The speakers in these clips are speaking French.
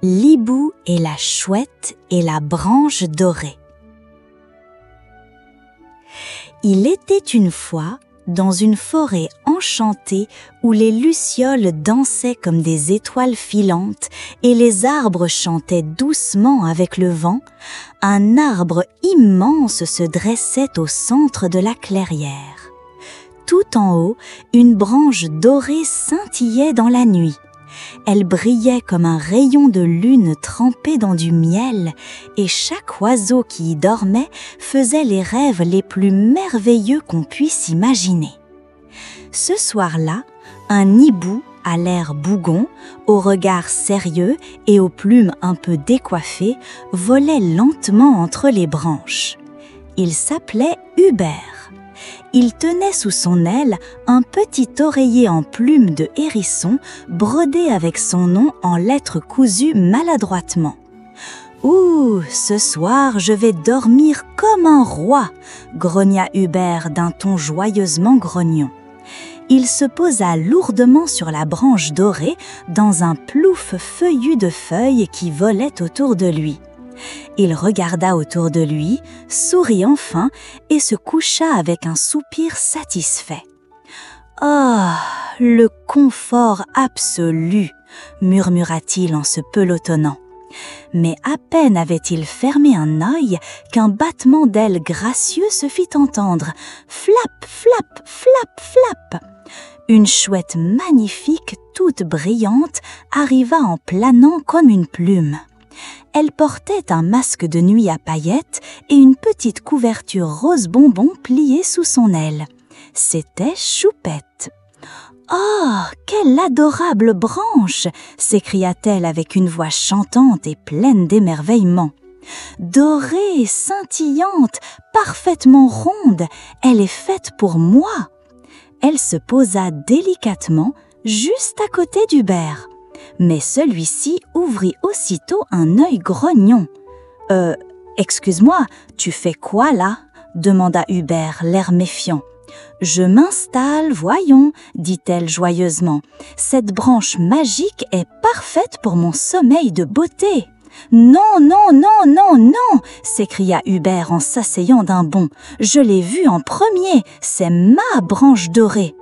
L'hibou et la chouette et la branche dorée. Il était une fois dans une forêt enchantée où les lucioles dansaient comme des étoiles filantes et les arbres chantaient doucement avec le vent, un arbre immense se dressait au centre de la clairière. Tout en haut, une branche dorée scintillait dans la nuit. Elle brillait comme un rayon de lune trempé dans du miel, et chaque oiseau qui y dormait faisait les rêves les plus merveilleux qu'on puisse imaginer. Ce soir-là, un hibou à l'air bougon, au regard sérieux et aux plumes un peu décoiffées, volait lentement entre les branches. Il s'appelait Hubert. Il tenait sous son aile un petit oreiller en plume de hérisson brodé avec son nom en lettres cousues maladroitement. « Ouh, ce soir je vais dormir comme un roi !» grogna Hubert d'un ton joyeusement grognon. Il se posa lourdement sur la branche dorée dans un plouf feuillu de feuilles qui volaient autour de lui. Il regarda autour de lui, sourit enfin et se coucha avec un soupir satisfait. « Oh, le confort absolu !» murmura-t-il en se pelotonnant. Mais à peine avait-il fermé un œil qu'un battement d'ailes gracieux se fit entendre. Flap, flap, flap, flap. Une chouette magnifique, toute brillante, arriva en planant comme une plume. Elle portait un masque de nuit à paillettes et une petite couverture rose bonbon pliée sous son aile. C'était Choupette. « Oh, quelle adorable branche !» s'écria-t-elle avec une voix chantante et pleine d'émerveillement. « Dorée, scintillante, parfaitement ronde, elle est faite pour moi !» Elle se posa délicatement juste à côté d'Hubert. Mais celui-ci ouvrit aussitôt un œil grognon. « Excuse-moi, tu fais quoi là ?» demanda Hubert, l'air méfiant. « Je m'installe, voyons, » dit-elle joyeusement. « Cette branche magique est parfaite pour mon sommeil de beauté. »« Non, non, non, non, non !» s'écria Hubert en s'asseyant d'un bond. « Je l'ai vue en premier, c'est ma branche dorée. »«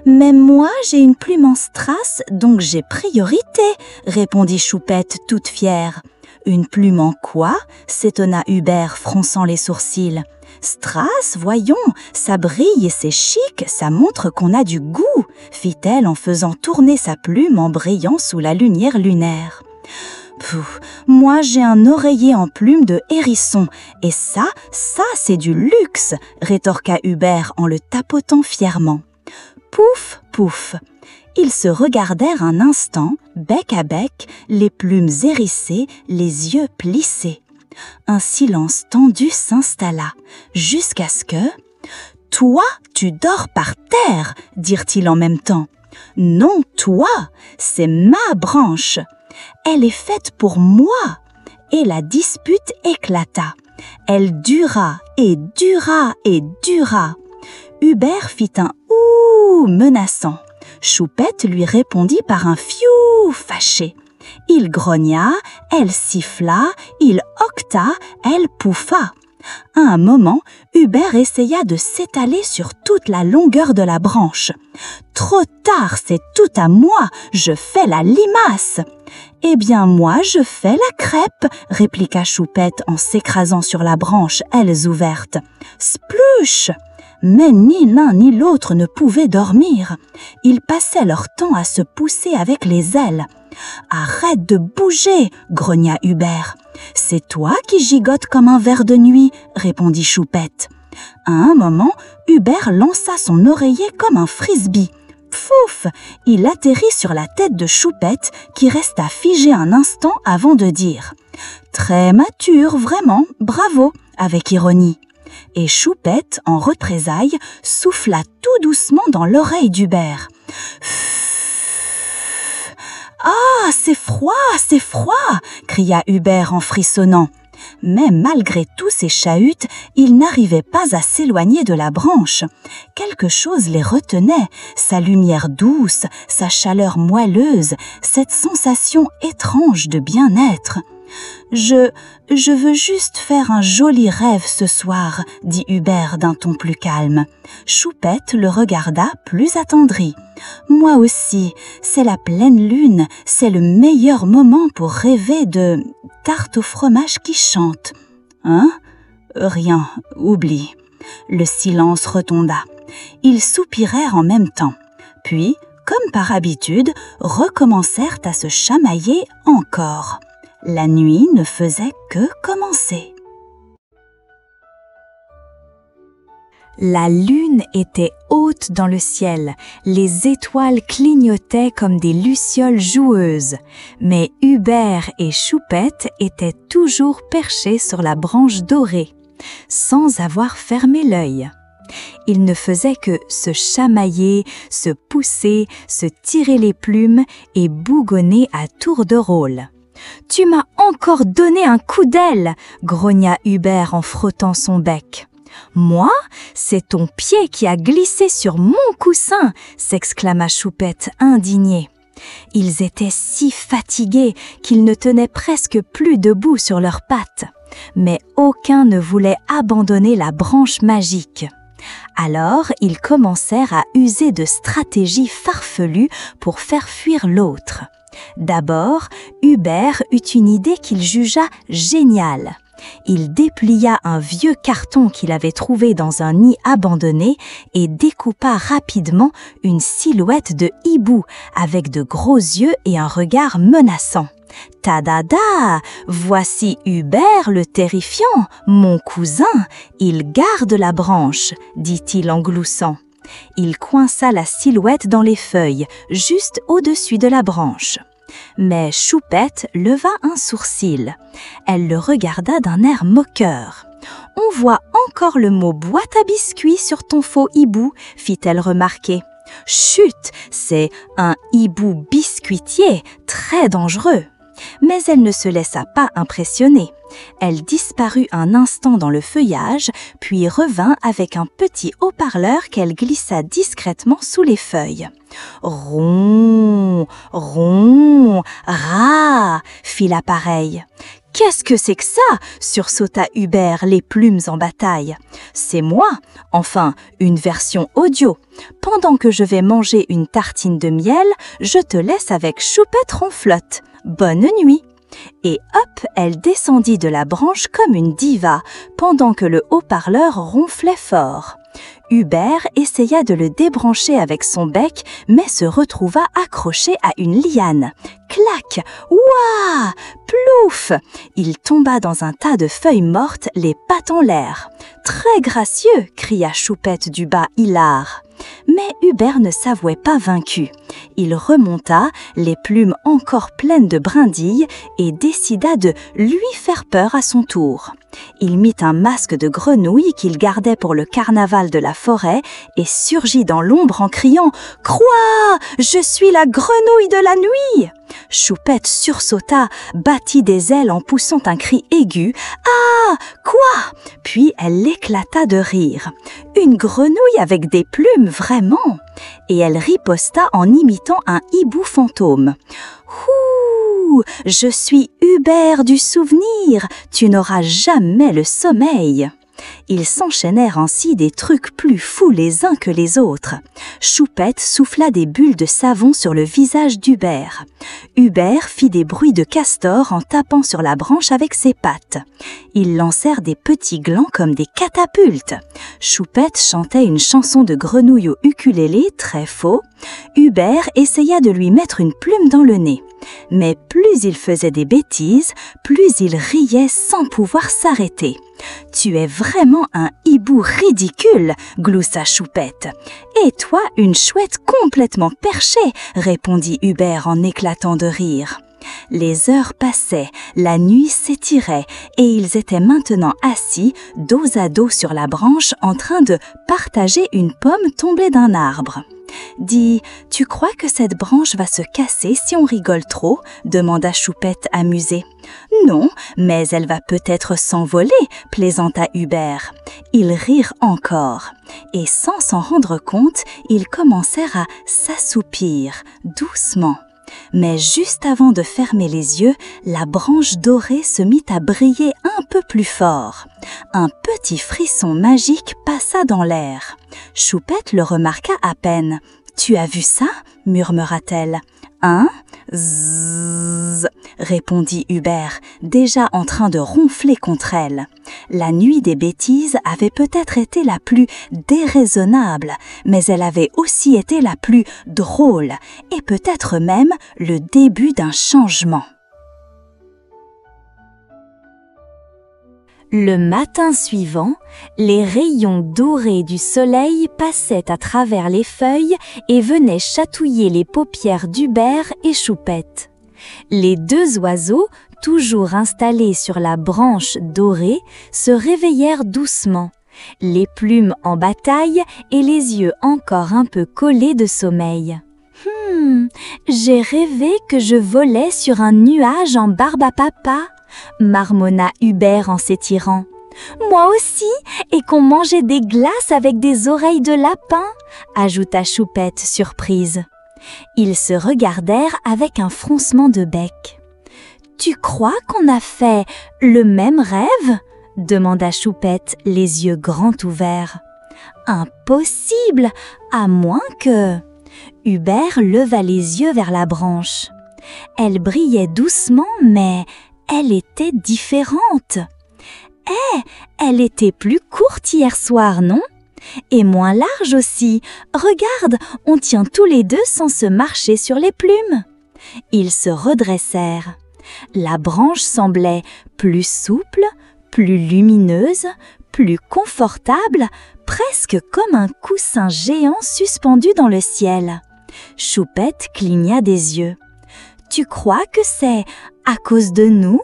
Mais moi, j'ai une plume en strass, donc j'ai priorité, » répondit Choupette toute fière. « Une plume en quoi ?» s'étonna Hubert, fronçant les sourcils. « Strass, voyons, ça brille et c'est chic, ça montre qu'on a du goût, » fit-elle en faisant tourner sa plume en brillant sous la lumière lunaire. « Pouf, moi j'ai un oreiller en plume de hérisson, et ça c'est du luxe » rétorqua Hubert en le tapotant fièrement. Pouf, pouf. Ils se regardèrent un instant, bec à bec, les plumes hérissées, les yeux plissés. Un silence tendu s'installa, jusqu'à ce que « Toi, tu dors par terre !» dirent-ils en même temps. « Non, toi, c'est ma branche. Elle est faite pour moi !» Et la dispute éclata. Elle dura et dura et dura. Hubert fit un « ouh » menaçant. Choupette lui répondit par un « fiou » fâché. Il grogna, elle siffla, il octa, elle pouffa. À un moment, Hubert essaya de s'étaler sur toute la longueur de la branche. « Trop tard, c'est tout à moi, je fais la limace !»« Eh bien moi, je fais la crêpe !» répliqua Choupette en s'écrasant sur la branche, ailes ouvertes. « Splouche !» Mais ni l'un ni l'autre ne pouvaient dormir. Ils passaient leur temps à se pousser avec les ailes. « Arrête de bouger !» grogna Hubert. « C'est toi qui gigotes comme un ver de nuit !» répondit Choupette. À un moment, Hubert lança son oreiller comme un frisbee. Pfouf! Il atterrit sur la tête de Choupette qui resta figée un instant avant de dire « Très mature, vraiment, bravo !» avec ironie. Et Choupette, en représailles, souffla tout doucement dans l'oreille d'Hubert. « Ah, c'est froid !» cria Hubert en frissonnant. Mais malgré tous ces chahutes, ils n'arrivaient pas à s'éloigner de la branche. Quelque chose les retenait, sa lumière douce, sa chaleur moelleuse, cette sensation étrange de bien-être. « Je veux juste faire un joli rêve ce soir, dit Hubert d'un ton plus calme. Choupette le regarda plus attendri. Moi aussi, c'est la pleine lune, c'est le meilleur moment pour rêver de tarte au fromage qui chante. Hein? Rien, oublie. Le silence retomba. Ils soupirèrent en même temps. Puis, comme par habitude, recommencèrent à se chamailler encore. La nuit ne faisait que commencer. La lune était haute dans le ciel, les étoiles clignotaient comme des lucioles joueuses, mais Hubert et Choupette étaient toujours perchés sur la branche dorée, sans avoir fermé l'œil. Ils ne faisaient que se chamailler, se pousser, se tirer les plumes et bougonner à tour de rôle. « Tu m'as encore donné un coup d'aile !» grogna Hubert en frottant son bec. « Moi, c'est ton pied qui a glissé sur mon coussin !» s'exclama Choupette, indignée. Ils étaient si fatigués qu'ils ne tenaient presque plus debout sur leurs pattes. Mais aucun ne voulait abandonner la branche magique. Alors, ils commencèrent à user de stratégies farfelues pour faire fuir l'autre. D'abord, Hubert eut une idée qu'il jugea géniale. Il déplia un vieux carton qu'il avait trouvé dans un nid abandonné et découpa rapidement une silhouette de hibou avec de gros yeux et un regard menaçant. « Tadada! Voici Hubert le terrifiant, mon cousin, il garde la branche » dit-il en gloussant. Il coinça la silhouette dans les feuilles, juste au-dessus de la branche. Mais Choupette leva un sourcil. Elle le regarda d'un air moqueur. « On voit encore le mot boîte à biscuits sur ton faux hibou » fit-elle remarquer. « Chut, c'est un hibou biscuitier, très dangereux !» Mais elle ne se laissa pas impressionner. Elle disparut un instant dans le feuillage, puis revint avec un petit haut-parleur qu'elle glissa discrètement sous les feuilles. « Ron, ron, ra !» fit l'appareil. « Qu'est-ce que c'est que ça ?» sursauta Hubert, les plumes en bataille. « C'est moi, enfin, une version audio. Pendant que je vais manger une tartine de miel, je te laisse avec Choupette ronflotte. Bonne nuit !» Et hop, elle descendit de la branche comme une diva, pendant que le haut-parleur ronflait fort. Hubert essaya de le débrancher avec son bec, mais se retrouva accroché à une liane. Clac! Ouah! Plouf! Il tomba dans un tas de feuilles mortes, les pattes en l'air. « Très gracieux !» cria Choupette du bas hilar. Mais Hubert ne s'avouait pas vaincu. Il remonta, les plumes encore pleines de brindilles, et décida de lui faire peur à son tour. Il mit un masque de grenouille qu'il gardait pour le carnaval de la forêt et surgit dans l'ombre en criant « Croix, je suis la grenouille de la nuit !» Choupette sursauta, battit des ailes en poussant un cri aigu « Ah, quoi ?» Puis elle éclata de rire. « Une grenouille avec des plumes, vraiment !» Et elle riposta en imitant un hibou fantôme. « Ouh, je suis Hubert du souvenir, tu n'auras jamais le sommeil !» Ils s'enchaînèrent ainsi des trucs plus fous les uns que les autres. Choupette souffla des bulles de savon sur le visage d'Hubert. Hubert fit des bruits de castor en tapant sur la branche avec ses pattes. Ils lancèrent des petits glands comme des catapultes. Choupette chantait une chanson de grenouille au ukulélé très faux. Hubert essaya de lui mettre une plume dans le nez. Mais plus il faisait des bêtises, plus il riait sans pouvoir s'arrêter. « Tu es vraiment un hibou ridicule !» gloussa Choupette. « Et toi, une chouette complètement perchée !» répondit Hubert en éclatant de rire. Les heures passaient, la nuit s'étirait et ils étaient maintenant assis, dos à dos sur la branche en train de partager une pomme tombée d'un arbre. « Dis, tu crois que cette branche va se casser si on rigole trop ?» demanda Choupette amusée. « Non, mais elle va peut-être s'envoler » plaisanta Hubert. Ils rirent encore et sans s'en rendre compte, ils commencèrent à s'assoupir doucement. Mais juste avant de fermer les yeux, la branche dorée se mit à briller un peu plus fort. Un petit frisson magique passa dans l'air. Choupette le remarqua à peine. « Tu as vu ça ?» murmura-t-elle. « Hein ?» Zzzz, répondit Hubert, déjà en train de ronfler contre elle. La nuit des bêtises avait peut-être été la plus déraisonnable, mais elle avait aussi été la plus drôle, et peut-être même le début d'un changement. Le matin suivant, les rayons dorés du soleil passaient à travers les feuilles et venaient chatouiller les paupières d'Hubert et Choupette. Les deux oiseaux, toujours installés sur la branche dorée, se réveillèrent doucement, les plumes en bataille et les yeux encore un peu collés de sommeil. « J'ai rêvé que je volais sur un nuage en barbe à papa », marmonna Hubert en s'étirant. « Moi aussi, et qu'on mangeait des glaces avec des oreilles de lapin », ajouta Choupette surprise. Ils se regardèrent avec un froncement de bec. « Tu crois qu'on a fait le même rêve ?» demanda Choupette, les yeux grands ouverts. « Impossible, à moins que… » Hubert leva les yeux vers la branche. Elle brillait doucement, mais elle était différente. Elle était plus courte hier soir, non? Et moins large aussi. Regarde, on tient tous les deux sans se marcher sur les plumes. Ils se redressèrent. La branche semblait plus souple, plus lumineuse, plus confortable, presque comme un coussin géant suspendu dans le ciel. Choupette cligna des yeux. « Tu crois que c'est à cause de nous ?»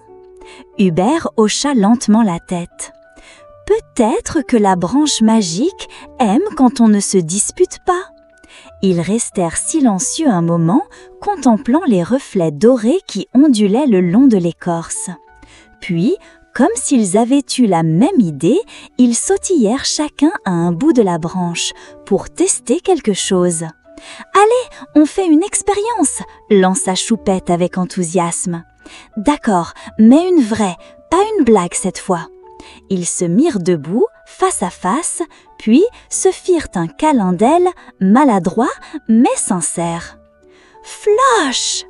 Hubert hocha lentement la tête. « Peut-être que la branche magique aime quand on ne se dispute pas. » Ils restèrent silencieux un moment, contemplant les reflets dorés qui ondulaient le long de l'écorce. Puis, comme s'ils avaient eu la même idée, ils sautillèrent chacun à un bout de la branche pour tester quelque chose. « Allez, on fait une expérience !» lança Choupette avec enthousiasme. « D'accord, mais une vraie, pas une blague cette fois. » Ils se mirent debout, face à face, puis se firent un câlin d'ailes, maladroit mais sincère. « Floche !»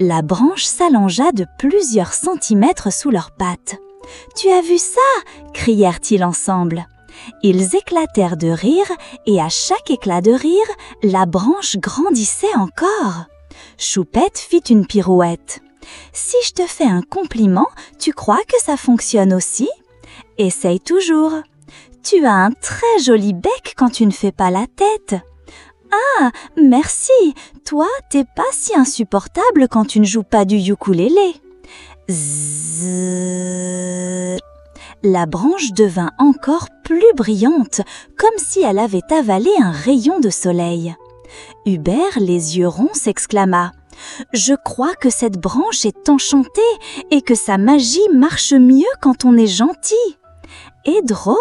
La branche s'allongea de plusieurs centimètres sous leurs pattes. « Tu as vu ça ?» crièrent-ils ensemble. Ils éclatèrent de rire et à chaque éclat de rire, la branche grandissait encore. Choupette fit une pirouette. « Si je te fais un compliment, tu crois que ça fonctionne aussi ? Essaye toujours. Tu as un très joli bec quand tu ne fais pas la tête. Ah, merci, toi, t'es pas si insupportable quand tu ne joues pas du ukulélé. » Zzzz. La branche devint encore plus brillante, comme si elle avait avalé un rayon de soleil. Hubert, les yeux ronds, s'exclama « Je crois que cette branche est enchantée et que sa magie marche mieux quand on est gentil. » « Et drôle !»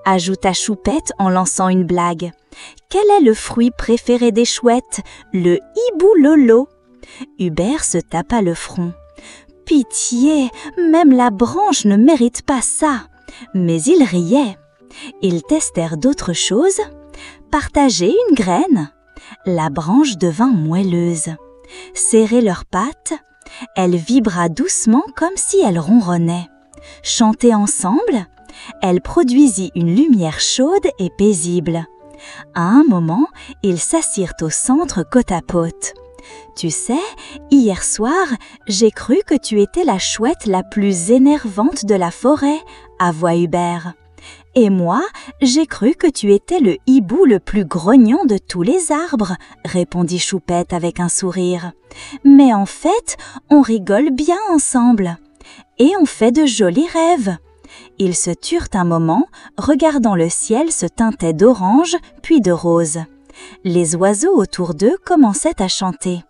ajouta Choupette en lançant une blague. « Quel est le fruit préféré des chouettes ? Le hibou lolo !» Hubert se tapa le front. « Pitié, même la branche ne mérite pas ça !» Mais il riait. Ils testèrent d'autres choses. Partager une graine. La branche devint moelleuse. Serrer leurs pattes. Elle vibra doucement comme si elle ronronnait. Chanter ensemble. Elle produisit une lumière chaude et paisible. À un moment, ils s'assirent au centre côte à côte. « Tu sais, hier soir, j'ai cru que tu étais la chouette la plus énervante de la forêt, » avoua Hubert. Et moi, j'ai cru que tu étais le hibou le plus grognon de tous les arbres, répondit Choupette avec un sourire. Mais en fait, on rigole bien ensemble. Et on fait de jolis rêves. Ils se turent un moment, regardant le ciel se teinter d'orange, puis de rose. Les oiseaux autour d'eux commençaient à chanter,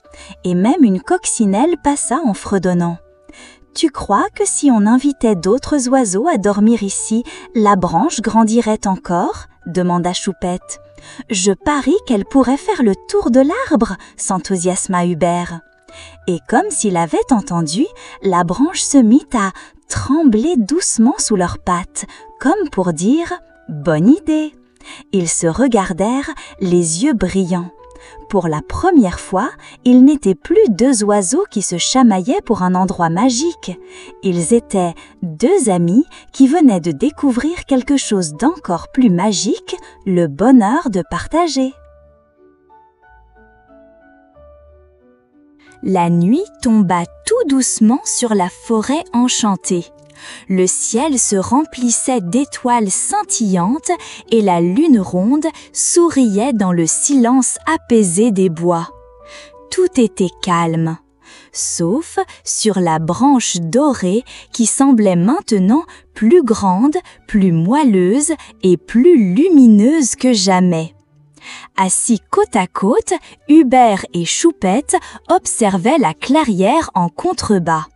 et même une coccinelle passa en fredonnant. « Tu crois que si on invitait d'autres oiseaux à dormir ici, la branche grandirait encore ?» demanda Choupette. « Je parie qu'elle pourrait faire le tour de l'arbre !» s'enthousiasma Hubert. Et comme s'il avait entendu, la branche se mit à trembler doucement sous leurs pattes, comme pour dire « Bonne idée !» Ils se regardèrent, les yeux brillants. Pour la première fois, ils n'étaient plus deux oiseaux qui se chamaillaient pour un endroit magique. Ils étaient deux amis qui venaient de découvrir quelque chose d'encore plus magique, le bonheur de partager. La nuit tomba tout doucement sur la forêt enchantée. Le ciel se remplissait d'étoiles scintillantes et la lune ronde souriait dans le silence apaisé des bois. Tout était calme, sauf sur la branche dorée qui semblait maintenant plus grande, plus moelleuse et plus lumineuse que jamais. Assis côte à côte, Hubert et Choupette observaient la clairière en contrebas.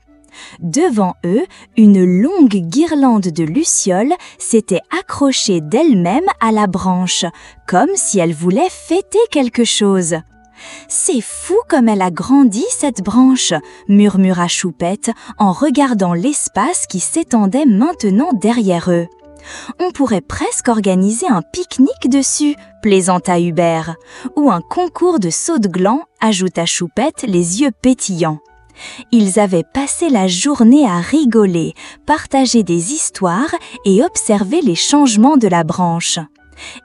Devant eux, une longue guirlande de lucioles s'était accrochée d'elle-même à la branche, comme si elle voulait fêter quelque chose. « C'est fou comme elle a grandi, cette branche !» murmura Choupette en regardant l'espace qui s'étendait maintenant derrière eux. « On pourrait presque organiser un pique-nique dessus !» plaisanta Hubert. « Ou un concours de saut de gland !» ajouta Choupette, les yeux pétillants. Ils avaient passé la journée à rigoler, partager des histoires et observer les changements de la branche.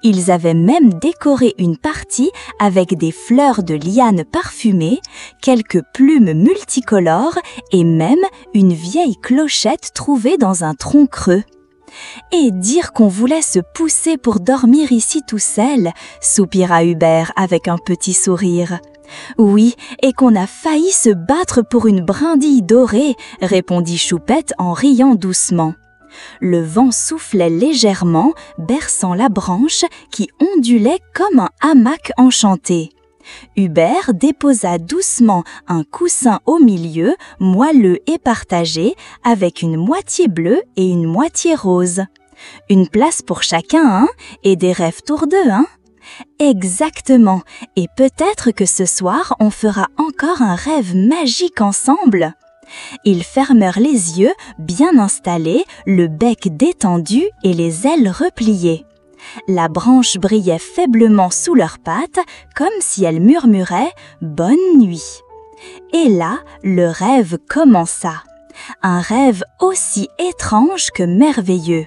Ils avaient même décoré une partie avec des fleurs de lianes parfumées, quelques plumes multicolores et même une vieille clochette trouvée dans un tronc creux. Et dire qu'on voulait se pousser pour dormir ici tout seul, soupira Hubert avec un petit sourire. Oui, et qu'on a failli se battre pour une brindille dorée, répondit Choupette en riant doucement. Le vent soufflait légèrement, berçant la branche qui ondulait comme un hamac enchanté. Hubert déposa doucement un coussin au milieu, moelleux et partagé, avec une moitié bleue et une moitié rose. Une place pour chacun, hein, et des rêves tour d'eux, hein? Exactement, et peut-être que ce soir on fera encore un rêve magique ensemble. Ils fermèrent les yeux, bien installés, le bec détendu et les ailes repliées. La branche brillait faiblement sous leurs pattes, comme si elle murmurait « Bonne nuit ». Et là, le rêve commença. Un rêve aussi étrange que merveilleux.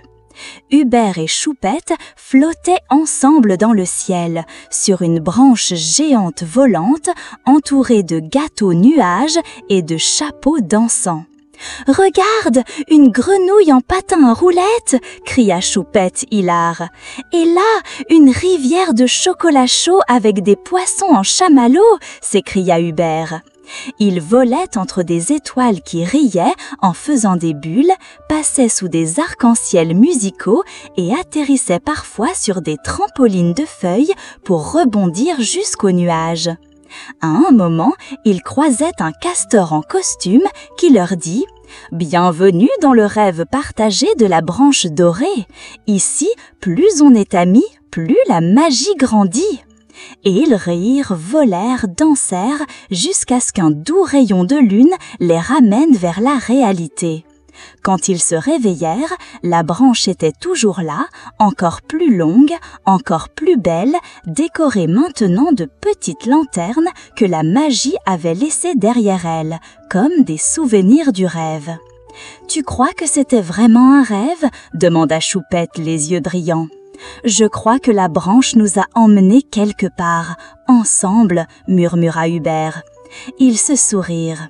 Hubert et Choupette flottaient ensemble dans le ciel, sur une branche géante volante, entourée de gâteaux nuages et de chapeaux dansants. « Regarde, une grenouille en patin à roulettes !» cria Choupette hilare. « Et là, une rivière de chocolat chaud avec des poissons en chamallow !» s'écria Hubert. Ils volaient entre des étoiles qui riaient en faisant des bulles, passaient sous des arcs-en-ciel musicaux et atterrissaient parfois sur des trampolines de feuilles pour rebondir jusqu'aux nuages. À un moment, ils croisaient un castor en costume qui leur dit « Bienvenue dans le rêve partagé de la branche dorée. Ici, plus on est amis, plus la magie grandit. » Et ils rirent, volèrent, dansèrent, jusqu'à ce qu'un doux rayon de lune les ramène vers la réalité. Quand ils se réveillèrent, la branche était toujours là, encore plus longue, encore plus belle, décorée maintenant de petites lanternes que la magie avait laissées derrière elle, comme des souvenirs du rêve. « Tu crois que c'était vraiment un rêve ?» demanda Choupette, les yeux brillants. « Je crois que la branche nous a emmenés quelque part, ensemble, » murmura Hubert. Ils se sourirent.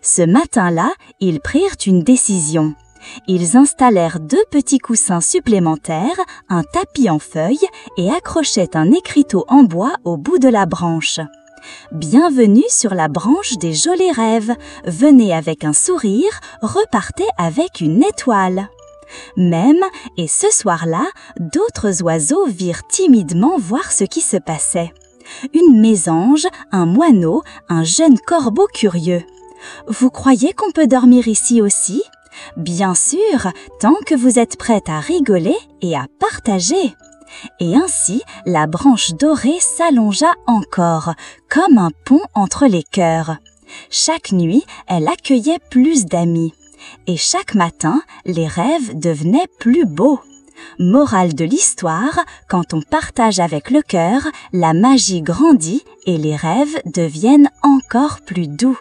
Ce matin-là, ils prirent une décision. Ils installèrent 2 petits coussins supplémentaires, un tapis en feuilles et accrochaient un écriteau en bois au bout de la branche. « Bienvenue sur la branche des jolis rêves. Venez avec un sourire, repartez avec une étoile. » Même, et ce soir-là, d'autres oiseaux virent timidement voir ce qui se passait. Une mésange, un moineau, un jeune corbeau curieux. « Vous croyez qu'on peut dormir ici aussi ? » « Bien sûr, tant que vous êtes prête à rigoler et à partager. » Et ainsi, la branche dorée s'allongea encore, comme un pont entre les cœurs. Chaque nuit, elle accueillait plus d'amis. Et chaque matin, les rêves devenaient plus beaux. Morale de l'histoire, quand on partage avec le cœur, la magie grandit et les rêves deviennent encore plus doux.